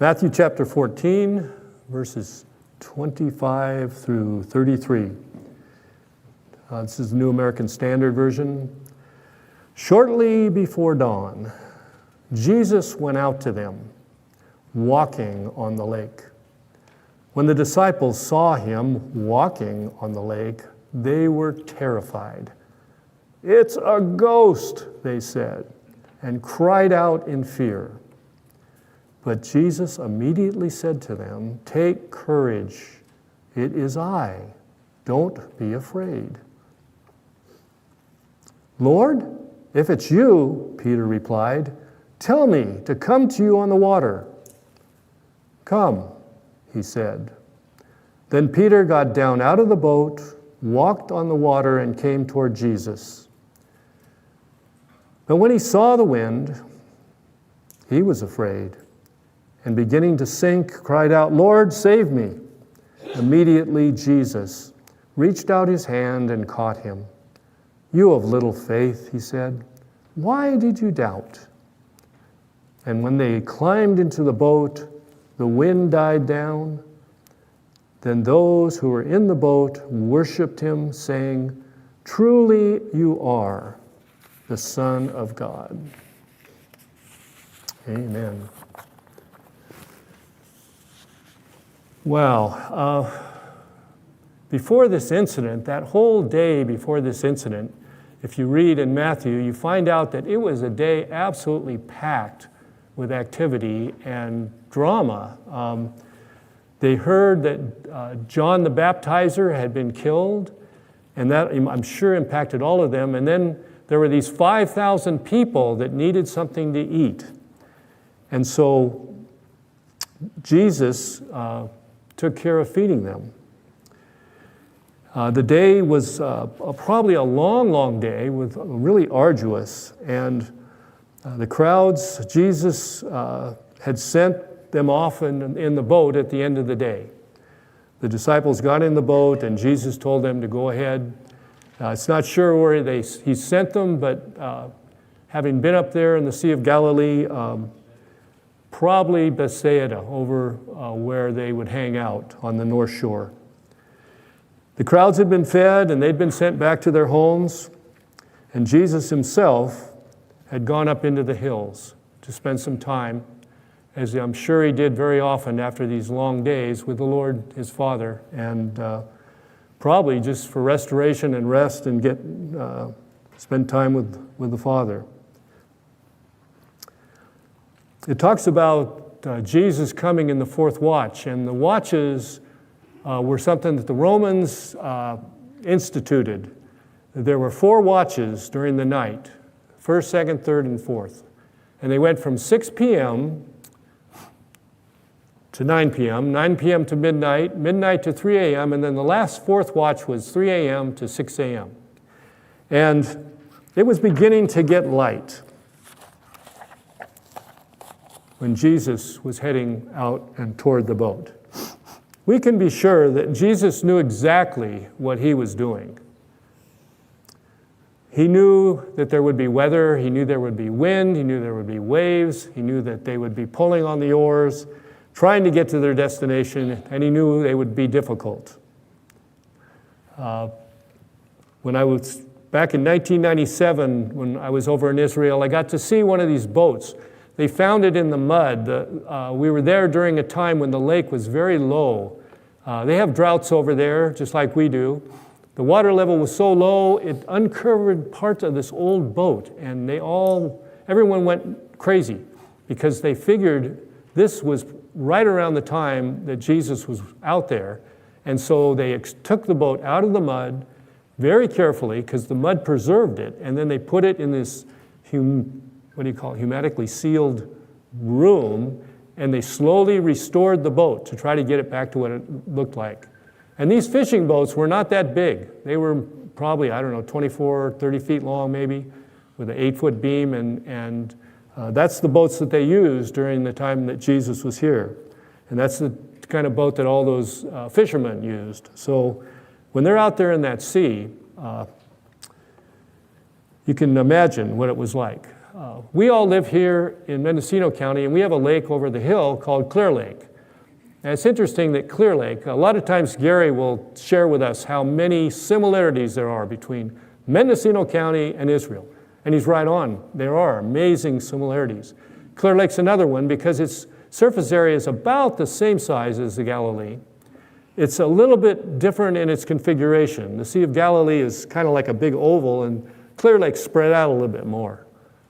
Matthew chapter 14, verses 25 through 33. This is the New American Standard Version. Shortly before dawn, Jesus went out to them, walking on the lake. When the disciples saw him walking on the lake, they were terrified. "It's a ghost," they said, and cried out in fear. But Jesus immediately said to them, "Take courage, it is I. Don't be afraid." "Lord, if it's you," Peter replied, "tell me to come to you on the water." "Come," he said. Then Peter got down out of the boat, walked on the water, and came toward Jesus. But when he saw the wind, he was afraid, and beginning to sink, cried out, "Lord, save me." Immediately Jesus reached out his hand and caught him. "You of little faith," he said, "why did you doubt?" And when they climbed into the boat, the wind died down. Then those who were in the boat worshiped him, saying, "Truly you are the Son of God." Amen. Well, before this incident, that whole day before this incident, if you read in Matthew, you find out that it was a day absolutely packed with activity and drama. They heard that John the Baptizer had been killed, and that, I'm sure, impacted all of them. And then there were these 5,000 people that needed something to eat. And so Jesus took care of feeding them. The day was probably a long, long day, with really arduous. And the crowds, Jesus had sent them off in the boat at the end of the day. The disciples got in the boat, and Jesus told them to go ahead. It's not sure where he sent them, but having been up there in the Sea of Galilee, probably Bethsaida, over where they would hang out on the north shore. The crowds had been fed, and they'd been sent back to their homes, and Jesus himself had gone up into the hills to spend some time, as I'm sure he did very often after these long days, with the Lord, his Father, and probably just for restoration and rest and spend time with the Father. It talks about Jesus coming in the fourth watch, and the watches were something that the Romans instituted. There were 4 watches during the night, first, second, third, and fourth. And they went from 6 p.m. to 9 p.m., 9 p.m. to midnight, midnight to 3 a.m., and then the last fourth watch was 3 a.m. to 6 a.m. And it was beginning to get light when Jesus was heading out and toward the boat. We can be sure that Jesus knew exactly what he was doing. He knew that there would be weather, he knew there would be wind, he knew there would be waves, he knew that they would be pulling on the oars, trying to get to their destination, and he knew they would be difficult. When I was back in 1997, when I was over in Israel, I got to see one of these boats. They found it in the mud. We were there during a time when the lake was very low. They have droughts over there, just like we do. The water level was so low, it uncovered parts of this old boat, and everyone went crazy because they figured this was right around the time that Jesus was out there. And so they took the boat out of the mud very carefully, because the mud preserved it, and then they put it in this hermetically sealed room, and they slowly restored the boat to try to get it back to what it looked like. And these fishing boats were not that big. They were probably, 24, 30 feet long maybe, with an 8-foot beam, and that's the boats that they used during the time that Jesus was here. And that's the kind of boat that all those fishermen used. So when they're out there in that sea, you can imagine what it was like. we all live here in Mendocino County, and we have a lake over the hill called Clear Lake. And it's interesting that Clear Lake, a lot of times Gary will share with us how many similarities there are between Mendocino County and Israel. And he's right on. There are amazing similarities. Clear Lake's another one because its surface area is about the same size as the Galilee. It's a little bit different in its configuration. The Sea of Galilee is kind of like a big oval, and Clear Lake spread out a little bit more.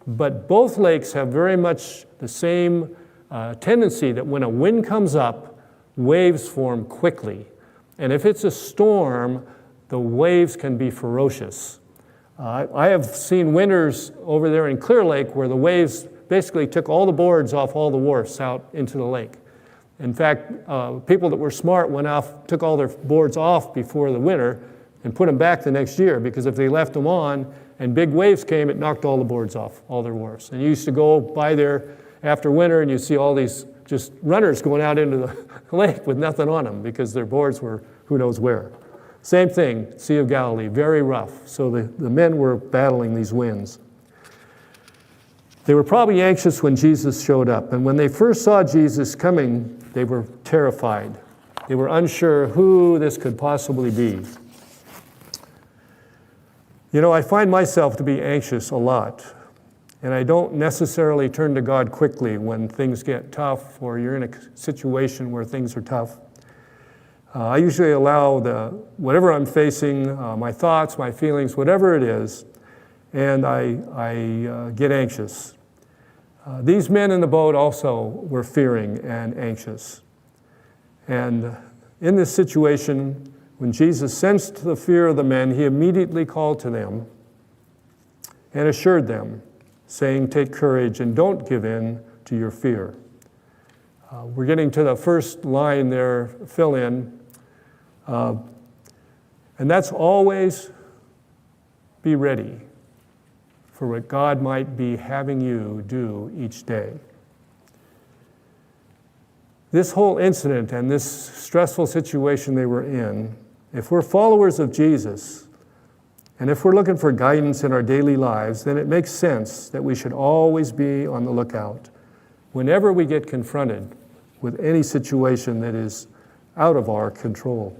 But both lakes have very much the same tendency that when a wind comes up, waves form quickly. And if it's a storm, the waves can be ferocious. I have seen winters over there in Clear Lake where the waves basically took all the boards off all the wharfs out into the lake. In fact, people that were smart went off, took all their boards off before the winter and put them back the next year, because if they left them on and big waves came, it knocked all the boards off, all their wharfs. And you used to go by there after winter and you see all these just runners going out into the lake with nothing on them because their boards were who knows where. Same thing, Sea of Galilee, very rough. So the men were battling these winds. They were probably anxious when Jesus showed up. And when they first saw Jesus coming, they were terrified. They were unsure who this could possibly be. You know, I find myself to be anxious a lot. And I don't necessarily turn to God quickly when things get tough or you're in a situation where things are tough. I usually allow whatever I'm facing, my thoughts, my feelings, whatever it is, and I get anxious. These men in the boat also were fearing and anxious. And in this situation, when Jesus sensed the fear of the men, he immediately called to them and assured them, saying, "Take courage and don't give in to your fear." We're getting to the first line there, fill in. And that's always be ready for what God might be having you do each day. This whole incident and this stressful situation they were in, if we're followers of Jesus, and if we're looking for guidance in our daily lives, then it makes sense that we should always be on the lookout whenever we get confronted with any situation that is out of our control.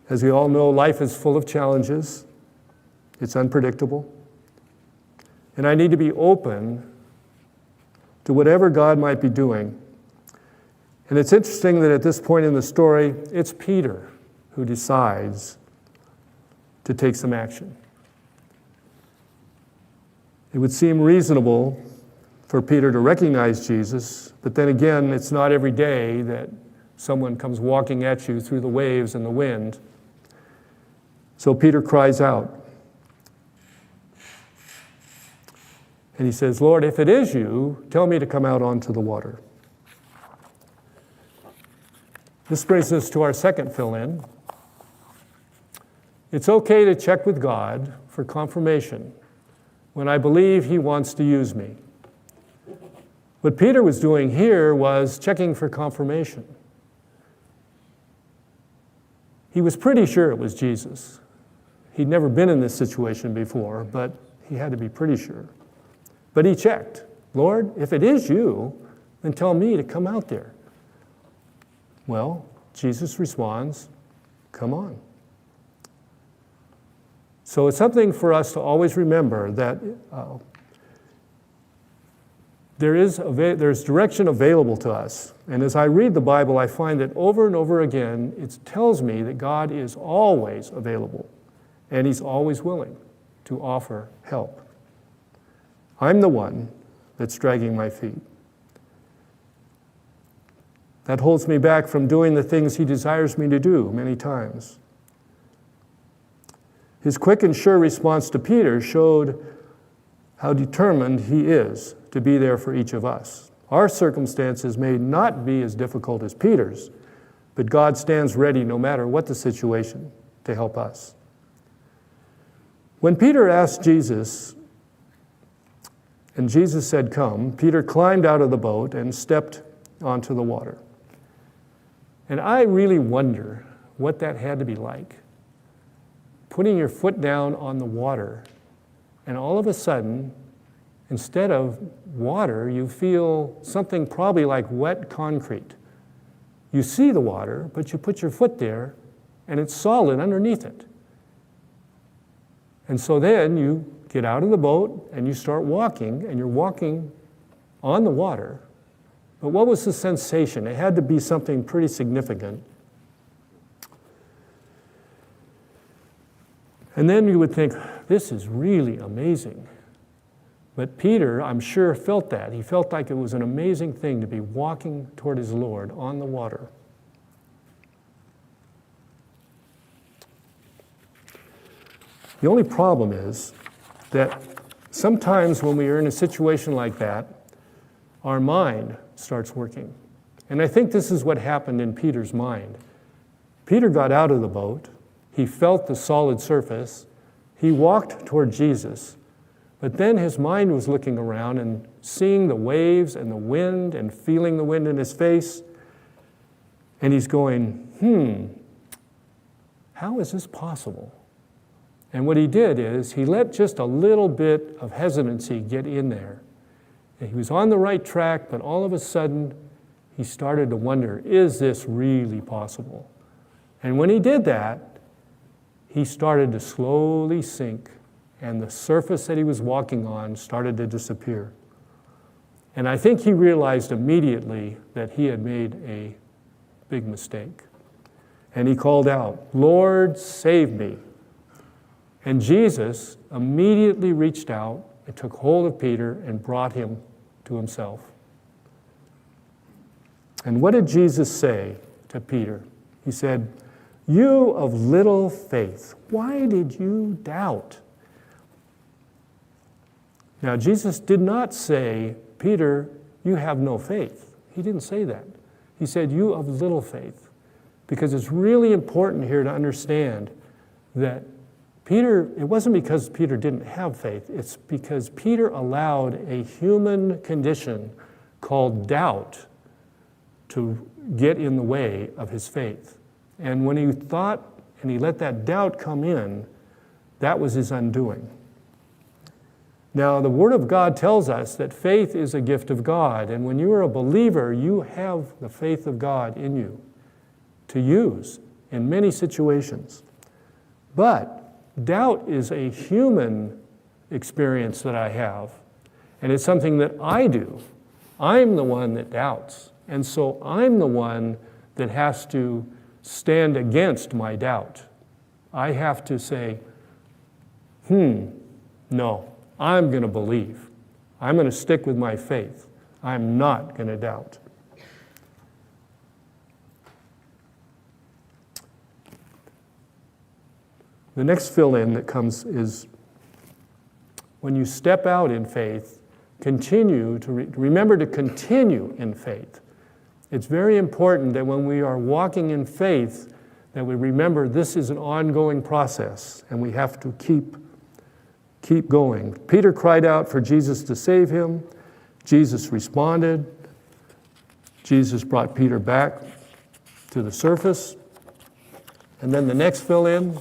As we all know, life is full of challenges. It's unpredictable. And I need to be open to whatever God might be doing. And it's interesting that at this point in the story, it's Peter who decides to take some action. It would seem reasonable for Peter to recognize Jesus, but then again, it's not every day that someone comes walking at you through the waves and the wind. So Peter cries out. And he says, "Lord, if it is you, tell me to come out onto the water." This brings us to our second fill-in. It's okay to check with God for confirmation when I believe he wants to use me. What Peter was doing here was checking for confirmation. He was pretty sure it was Jesus. He'd never been in this situation before, but he had to be pretty sure. But he checked. "Lord, if it is you, then tell me to come out there." Well, Jesus responds, "Come on." So it's something for us to always remember that there's direction available to us. And as I read the Bible, I find that over and over again, it tells me that God is always available and he's always willing to offer help. I'm the one that's dragging my feet. That holds me back from doing the things he desires me to do many times. His quick and sure response to Peter showed how determined he is to be there for each of us. Our circumstances may not be as difficult as Peter's, but God stands ready no matter what the situation to help us. When Peter asked Jesus, and Jesus said, "Come," Peter climbed out of the boat and stepped onto the water. And I really wonder what that had to be like. Putting your foot down on the water, and all of a sudden, instead of water, you feel something probably like wet concrete. You see the water, but you put your foot there, and it's solid underneath it. And so then you get out of the boat, and you start walking, and you're walking on the water. But what was the sensation? It had to be something pretty significant. And then you would think, this is really amazing. But Peter, I'm sure, felt that. He felt like it was an amazing thing to be walking toward his Lord on the water. The only problem is that sometimes when we are in a situation like that, our mind starts working. And I think this is what happened in Peter's mind. Peter got out of the boat. He felt the solid surface. He walked toward Jesus. But then his mind was looking around and seeing the waves and the wind and feeling the wind in his face. And he's going, how is this possible? And what he did is he let just a little bit of hesitancy get in there. And he was on the right track, but all of a sudden he started to wonder, is this really possible? And when he did that, he started to slowly sink, and the surface that he was walking on started to disappear. And I think he realized immediately that he had made a big mistake. And he called out, "Lord, save me." And Jesus immediately reached out and took hold of Peter and brought him to himself. And what did Jesus say to Peter? He said, "You of little faith, why did you doubt?" Now, Jesus did not say, "Peter, you have no faith." He didn't say that. He said, "You of little faith," because it's really important here to understand that Peter, it wasn't because Peter didn't have faith, it's because Peter allowed a human condition called doubt to get in the way of his faith. And when he thought and he let that doubt come in, that was his undoing. Now, the Word of God tells us that faith is a gift of God, and when you are a believer, you have the faith of God in you to use in many situations. But doubt is a human experience that I have, and it's something that I do. I'm the one that doubts, and so I'm the one that has to stand against my doubt. I have to say, no, I'm going to believe. I'm going to stick with my faith. I'm not going to doubt. The next fill-in that comes is when you step out in faith, continue to remember to continue in faith. It's very important that when we are walking in faith, that we remember this is an ongoing process and we have to keep going. Peter cried out for Jesus to save him. Jesus responded. Jesus brought Peter back to the surface. And then the next fill-in,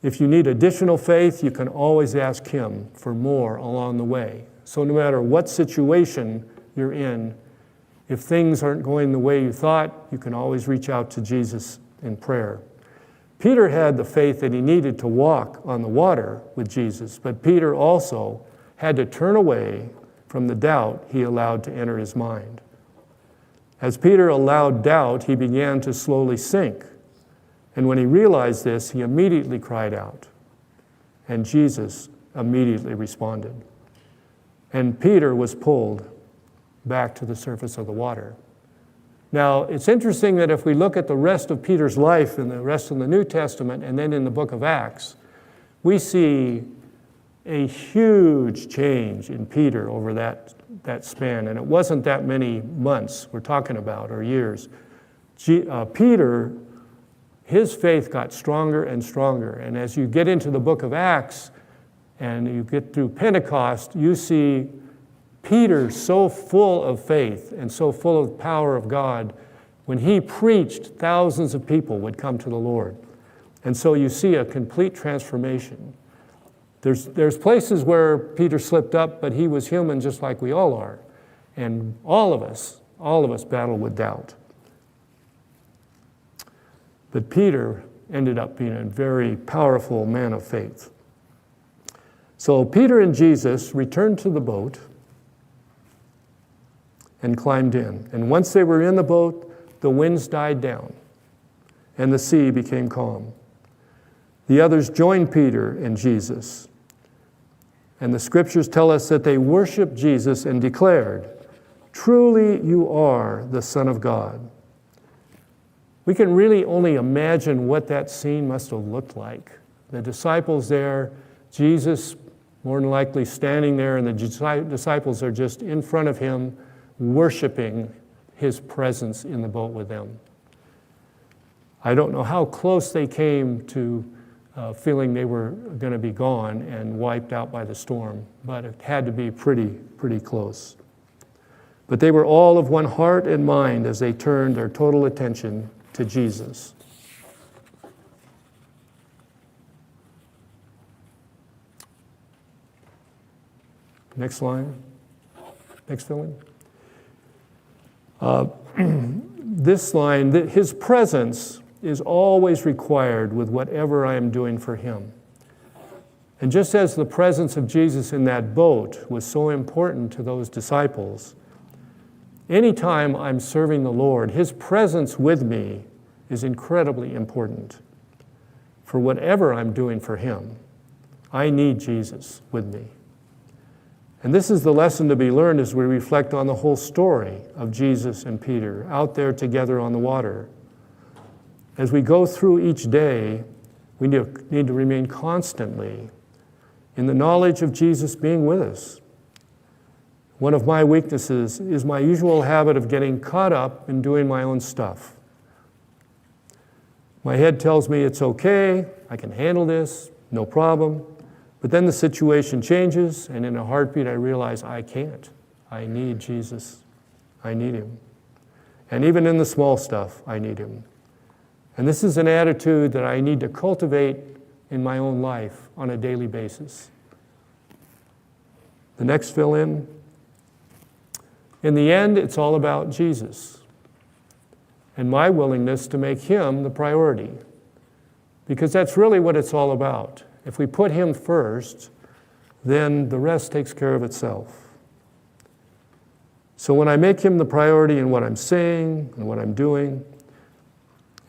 if you need additional faith, you can always ask him for more along the way. So no matter what situation you're in, if things aren't going the way you thought, you can always reach out to Jesus in prayer. Peter had the faith that he needed to walk on the water with Jesus, but Peter also had to turn away from the doubt he allowed to enter his mind. As Peter allowed doubt, he began to slowly sink. And when he realized this, he immediately cried out. And Jesus immediately responded. And Peter was pulled back to the surface of the water. Now, it's interesting that if we look at the rest of Peter's life and the rest of the New Testament and then in the book of Acts, we see a huge change in Peter over that span. And it wasn't that many months we're talking about or years. Peter, his faith got stronger and stronger. And as you get into the book of Acts and you get through Pentecost, you see Peter so full of faith and so full of the power of God. When he preached, thousands of people would come to the Lord. And so you see a complete transformation. There's places where Peter slipped up, but he was human just like we all are. And all of us battle with doubt. But Peter ended up being a very powerful man of faith. So Peter and Jesus returned to the boat and climbed in. And once they were in the boat, the winds died down and the sea became calm. The others joined Peter and Jesus. And the scriptures tell us that they worshiped Jesus and declared, "Truly you are the Son of God." We can really only imagine what that scene must have looked like. The disciples there, Jesus more than likely standing there, and the disciples are just in front of him, worshiping his presence in the boat with them. I don't know how close they came to feeling they were going to be gone and wiped out by the storm, but it had to be pretty close. But they were all of one heart and mind as they turned their total attention to Jesus. Next line. Next fill-in. This line, his presence is always required with whatever I am doing for him. And just as the presence of Jesus in that boat was so important to those disciples, anytime I'm serving the Lord, his presence with me is incredibly important. For whatever I'm doing for him, I need Jesus with me. And this is the lesson to be learned as we reflect on the whole story of Jesus and Peter out there together on the water. As we go through each day, we need to remain constantly in the knowledge of Jesus being with us. One of my weaknesses is my usual habit of getting caught up in doing my own stuff. My head tells me it's okay, I can handle this, no problem. But then the situation changes, and in a heartbeat I realize I can't. I need Jesus. I need him. And even in the small stuff, I need him. And this is an attitude that I need to cultivate in my own life on a daily basis. The next fill-in. In the end, it's all about Jesus and my willingness to make him the priority, because that's really what it's all about. If we put him first, then the rest takes care of itself. So when I make him the priority in what I'm saying and what I'm doing,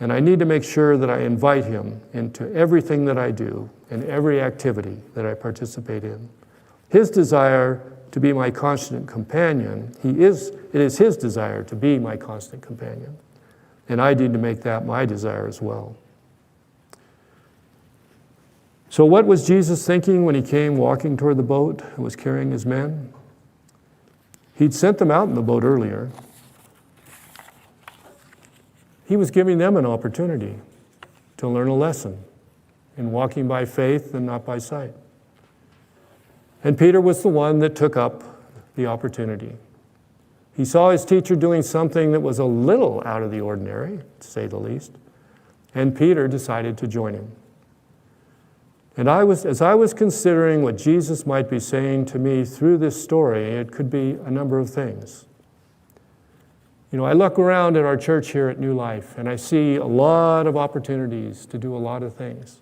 and I need to make sure that I invite him into everything that I do and every activity that I participate in. His desire to be my constant companion, it is his desire to be my constant companion. And I need to make that my desire as well. So what was Jesus thinking when he came walking toward the boat and was carrying his men? He'd sent them out in the boat earlier. He was giving them an opportunity to learn a lesson in walking by faith and not by sight. And Peter was the one that took up the opportunity. He saw his teacher doing something that was a little out of the ordinary, to say the least, and Peter decided to join him. And as I was considering what Jesus might be saying to me through this story, it could be a number of things. You know, I look around at our church here at New Life, and I see a lot of opportunities to do a lot of things.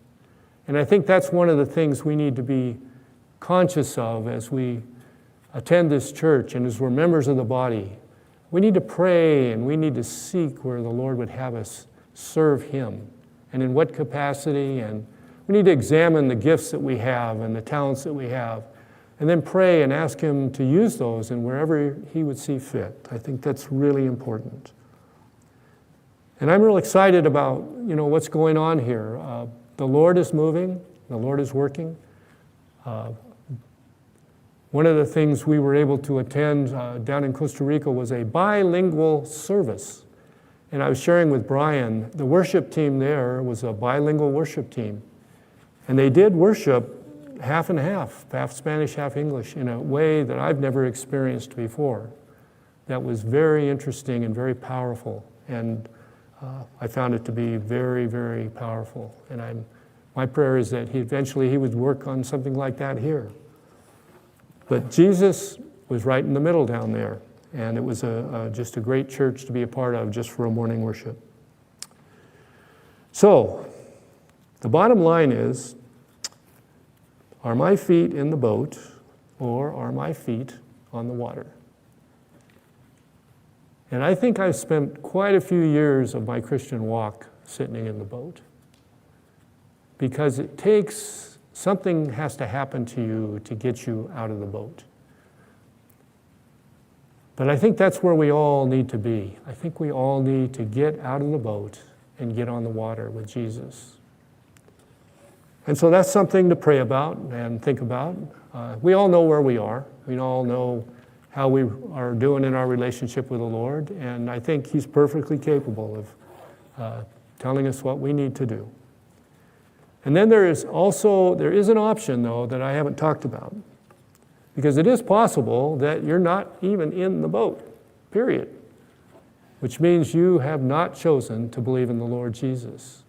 And I think that's one of the things we need to be conscious of as we attend this church and as we're members of the body. We need to pray and we need to seek where the Lord would have us serve him and in what capacity, and we need to examine the gifts that we have and the talents that we have, and then pray and ask him to use those in wherever he would see fit. I think that's really important. And I'm real excited about, what's going on here. The Lord is moving. The Lord is working. One of the things we were able to attend down in Costa Rica was a bilingual service. And I was sharing with Brian, the worship team there was a bilingual worship team. And they did worship half and half Spanish, half English, in a way that I've never experienced before. That was very interesting and very powerful. And I found it to be very, very powerful. And I'm My prayer is that eventually he would work on something like that here. But Jesus was right in the middle down there, and it was just a great church to be a part of just for a morning worship. So, the bottom line is, are my feet in the boat, or are my feet on the water? And I think I've spent quite a few years of my Christian walk sitting in the boat, because it takes, something has to happen to you to get you out of the boat. But I think that's where we all need to be. I think we all need to get out of the boat and get on the water with Jesus. And so that's something to pray about and think about. We all know where we are. We all know how we are doing in our relationship with the Lord, and I think He's perfectly capable of telling us what we need to do. And then there is an option, though, that I haven't talked about. Because it is possible that you're not even in the boat, period. Which means you have not chosen to believe in the Lord Jesus.